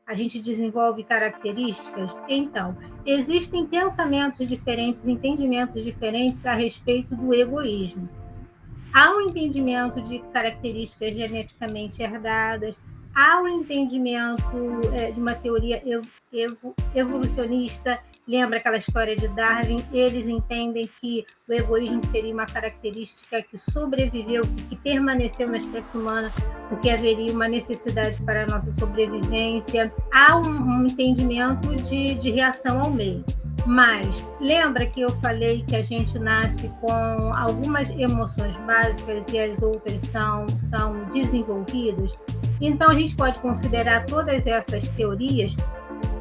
a gente desenvolve características? Então, existem pensamentos diferentes, entendimentos diferentes a respeito do egoísmo. Há um entendimento de características geneticamente herdadas, há um entendimento de uma teoria evolucionista. Lembra aquela história de Darwin? Eles entendem que o egoísmo seria uma característica que sobreviveu, que permaneceu na espécie humana, porque haveria uma necessidade para a nossa sobrevivência. Há um entendimento de reação ao meio. Mas lembra que eu falei que a gente nasce com algumas emoções básicas e as outras são desenvolvidas? Então a gente pode considerar todas essas teorias,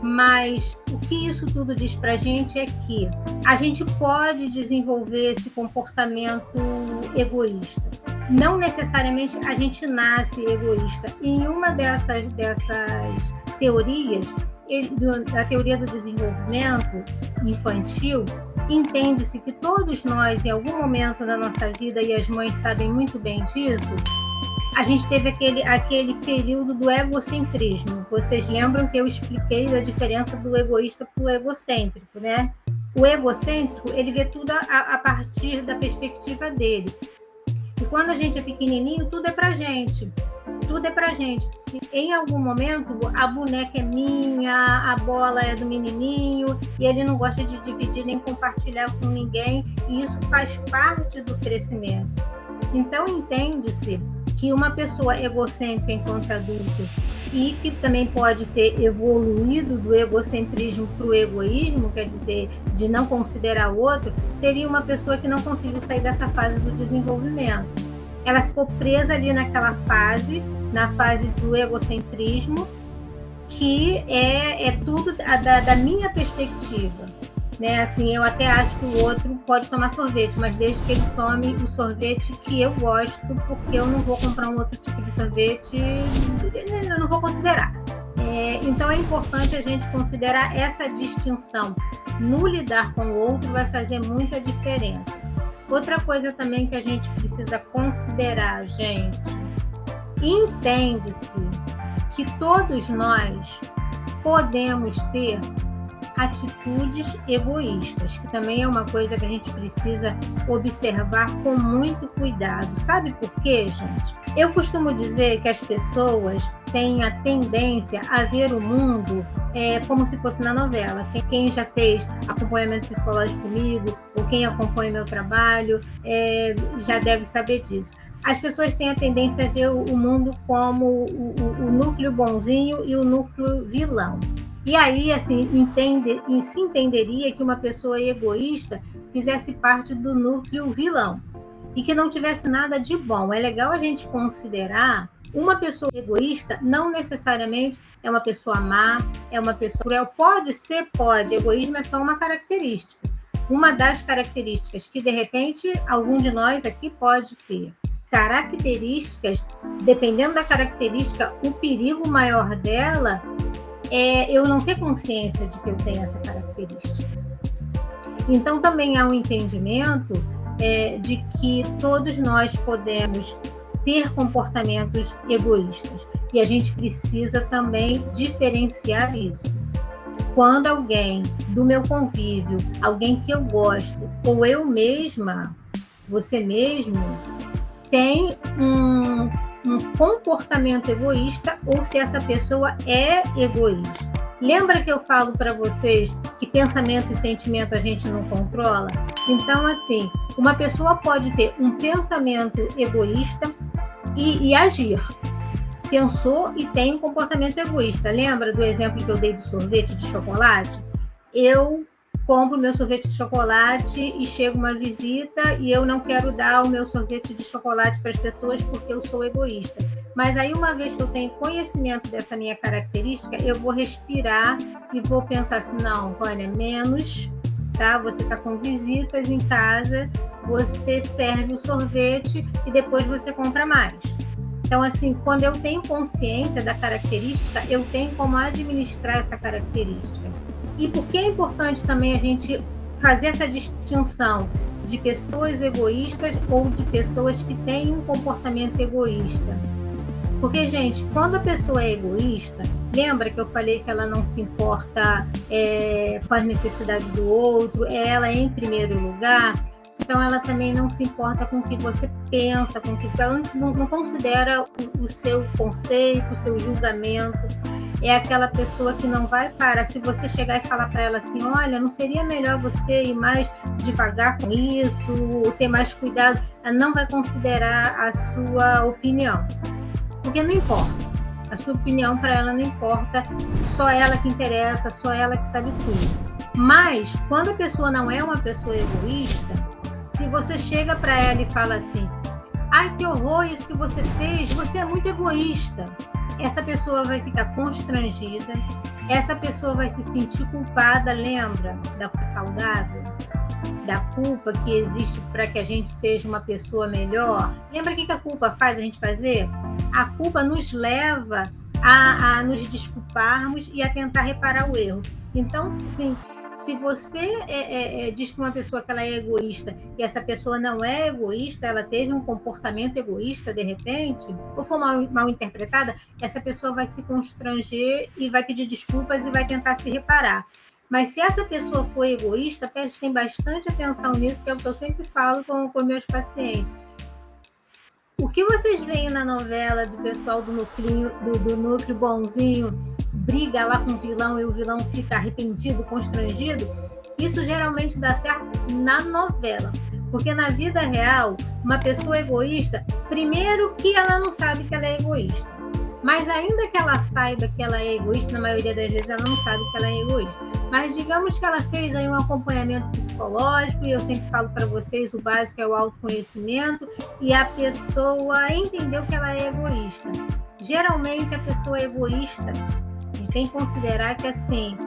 mas o que isso tudo diz para a gente é que a gente pode desenvolver esse comportamento egoísta. Não necessariamente a gente nasce egoísta. Em uma dessas teorias, a teoria do desenvolvimento infantil, entende-se que todos nós, em algum momento da nossa vida, e as mães sabem muito bem disso, a gente teve aquele período do egocentrismo. Vocês lembram que eu expliquei da diferença do egoísta para o egocêntrico, né? O egocêntrico, ele vê tudo a partir da perspectiva dele. E quando a gente é pequenininho, tudo é pra gente. Tudo é pra gente. Em algum momento, a boneca é minha, a bola é do menininho, e ele não gosta de dividir nem compartilhar com ninguém, e isso faz parte do crescimento. Então, entende-se que uma pessoa egocêntrica enquanto adulto e que também pode ter evoluído do egocentrismo para o egoísmo, quer dizer, de não considerar o outro, seria uma pessoa que não conseguiu sair dessa fase do desenvolvimento. Ela ficou presa ali naquela fase, na fase do egocentrismo, que é tudo da minha perspectiva. Né? Assim, eu até acho que o outro pode tomar sorvete, mas desde que ele tome o sorvete que eu gosto, porque eu não vou comprar um outro tipo de sorvete, eu não vou considerar. Então é importante a gente considerar essa distinção. No lidar com o outro vai fazer muita diferença. Outra coisa também que a gente precisa considerar, gente, entende-se que todos nós podemos ter atitudes egoístas, que também é uma coisa que a gente precisa observar com muito cuidado. Sabe por quê, gente? Eu costumo dizer que as pessoas têm a tendência a ver o mundo como se fosse na novela. Quem já fez acompanhamento psicológico comigo, ou quem acompanha meu trabalho, já deve saber disso. As pessoas têm a tendência a ver o mundo como o núcleo bonzinho e o núcleo vilão. E aí, assim, se entenderia que uma pessoa egoísta fizesse parte do núcleo vilão e que não tivesse nada de bom. É legal a gente considerar uma pessoa egoísta não necessariamente é uma pessoa má, é uma pessoa cruel. Pode. Egoísmo é só uma característica. Uma das características que, de repente, algum de nós aqui pode ter. Características, dependendo da característica, o perigo maior dela eu não ter consciência de que eu tenho essa característica. Então, também há um entendimento de que todos nós podemos ter comportamentos egoístas. E a gente precisa também diferenciar isso. Quando alguém do meu convívio, alguém que eu gosto, ou eu mesma, você mesmo, tem um comportamento egoísta ou se essa pessoa é egoísta. Lembra que eu falo para vocês que pensamento e sentimento a gente não controla? Então, assim, uma pessoa pode ter um pensamento egoísta e agir. Pensou e tem um comportamento egoísta. Lembra do exemplo que eu dei do sorvete de chocolate? Eu compro meu sorvete de chocolate e chega uma visita e eu não quero dar o meu sorvete de chocolate para as pessoas porque eu sou egoísta. Mas aí, uma vez que eu tenho conhecimento dessa minha característica, eu vou respirar e vou pensar assim, não, Vânia, menos, tá? Você está com visitas em casa, você serve o sorvete e depois você compra mais. Então, assim, quando eu tenho consciência da característica, eu tenho como administrar essa característica. E por que é importante também a gente fazer essa distinção de pessoas egoístas ou de pessoas que têm um comportamento egoísta? Porque, gente, quando a pessoa é egoísta, Lembra que eu falei que ela não se importa com as necessidades do outro, é ela em primeiro lugar? Então, ela também não se importa com o que você pensa, com o que ela não considera o seu conceito, o seu julgamento. É aquela pessoa que não vai parar. Se você chegar e falar para ela assim, olha, não seria melhor você ir mais devagar com isso, ou ter mais cuidado? Ela não vai considerar a sua opinião, porque não importa. A sua opinião para ela não importa, só ela que interessa, só ela que sabe tudo. Mas, quando a pessoa não é uma pessoa egoísta, se você chega para ela e fala assim, ai, que horror isso que você fez, você é muito egoísta. Essa pessoa vai ficar constrangida, essa pessoa vai se sentir culpada, lembra da culpa saudável? Da culpa que existe para que a gente seja uma pessoa melhor. Lembra o que a culpa faz a gente fazer? A culpa nos leva a nos desculparmos e a tentar reparar o erro. Então, assim, se você diz para uma pessoa que ela é egoísta e essa pessoa não é egoísta, ela teve um comportamento egoísta de repente, ou for mal interpretada, essa pessoa vai se constranger e vai pedir desculpas e vai tentar se reparar. Mas se essa pessoa for egoísta, prestem bastante atenção nisso, que é o que eu sempre falo com meus pacientes. O que vocês veem na novela do pessoal do núcleo bonzinho, briga lá com o vilão e o vilão fica arrependido, constrangido, isso geralmente dá certo na novela. Porque na vida real, uma pessoa egoísta, primeiro que ela não sabe que ela é egoísta. Mas ainda que ela saiba que ela é egoísta, na maioria das vezes ela não sabe que ela é egoísta. Mas digamos que ela fez aí um acompanhamento psicológico, e eu sempre falo para vocês, o básico é o autoconhecimento, e a pessoa entendeu que ela é egoísta. Geralmente a pessoa egoísta, a gente tem que considerar que assim,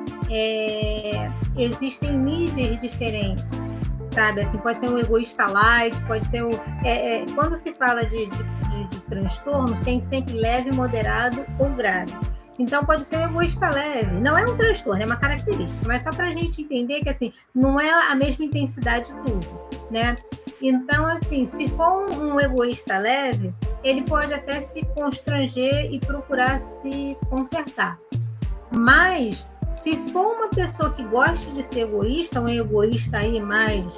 existem níveis diferentes. Sabe, assim, pode ser um egoísta light, pode ser quando se fala de transtornos, tem sempre leve, moderado ou grave. Então, pode ser um egoísta leve. Não é um transtorno, é uma característica, mas só para a gente entender que, assim, não é a mesma intensidade tudo, né? Então, assim, se for um egoísta leve, ele pode até se constranger e procurar se consertar. Mas, se for uma pessoa que gosta de ser egoísta, um egoísta aí mais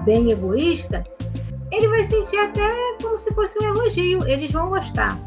bem egoísta, ele vai sentir até como se fosse um elogio, eles vão gostar.